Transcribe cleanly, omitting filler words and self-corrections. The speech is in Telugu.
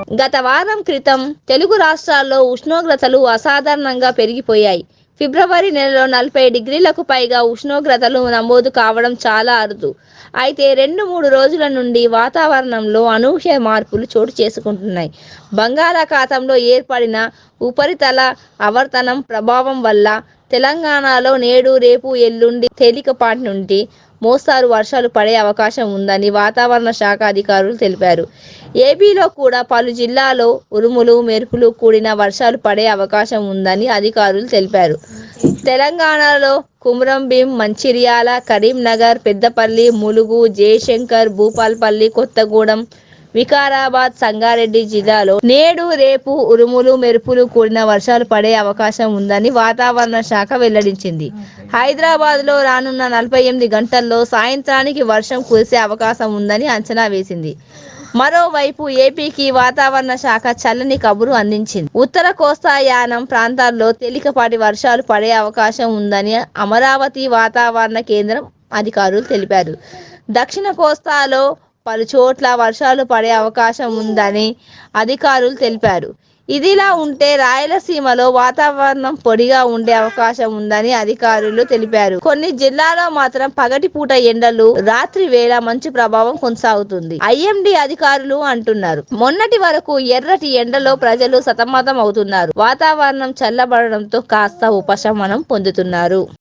గత వారం క్రితం తెలుగు రాష్ట్రాల్లో ఉష్ణోగ్రతలు అసాధారణంగా పెరిగిపోయాయి. ఫిబ్రవరి నెలలో 40 డిగ్రీలకు పైగా ఉష్ణోగ్రతలు నమోదు కావడం చాలా అరుదు. అయితే 2-3 రోజుల నుండి వాతావరణంలో అనూహ్య మార్పులు చోటు చేసుకుంటున్నాయి. బంగాళాఖాతంలో ఏర్పడిన ఉపరితల ఆవర్తనం ప్రభావం వల్ల తెలంగాణలో నేడు, రేపు, ఎల్లుండి తేలికపాటి నుండి మోస్తారు వర్షాలు పడే అవకాశం ఉందని వాతావరణ శాఖ అధికారులు తెలిపారు. ఏపీలో కూడా పలు జిల్లాల్లో ఉరుములు, మెరుపులు కూడిన వర్షాలు పడే అవకాశం ఉందని అధికారులు తెలిపారు. తెలంగాణలో కుమ్రంభీం, మంచిర్యాల, కరీంనగర్, పెద్దపల్లి, ములుగు, జయశంకర్, భూపాల్పల్లి, కొత్తగూడెం, వికారాబాద్, సంగారెడ్డి జిల్లాలో నేడు, రేపు ఉరుములు, మెరుపులు కూడిన వర్షాలు పడే అవకాశం ఉందని వాతావరణ శాఖ వెల్లడించింది. హైదరాబాద్లో రానున్న 48 గంటల్లో సాయంత్రానికి వర్షం కురిసే అవకాశం ఉందని అంచనా వేసింది. మరోవైపు ఏపీకి వాతావరణ శాఖ చల్లని కబురు అందించింది. ఉత్తర కోస్తా యానం ప్రాంతాల్లో తేలికపాటి వర్షాలు పడే అవకాశం ఉందని అమరావతి వాతావరణ కేంద్రం అధికారులు తెలిపారు. దక్షిణ కోస్తాలో పలు చోట్ల వర్షాలు పడే అవకాశం ఉందని అధికారులు తెలిపారు. ఇదిలా ఉంటే రాయలసీమలో వాతావరణం పొడిగా ఉండే అవకాశం ఉందని అధికారులు తెలిపారు. కొన్ని జిల్లాల్లో మాత్రం పగటిపూట ఎండలు, రాత్రి వేళ మంచు ప్రభావం కొనసాగుతుంది. ఐఎండీ అధికారులు అంటున్నారు. మొన్నటి వరకు ఎర్రటి ఎండలో ప్రజలు సతమతం అవుతున్నారు. వాతావరణం చల్లబడడంతో కాస్త ఉపశమనం పొందుతున్నారు.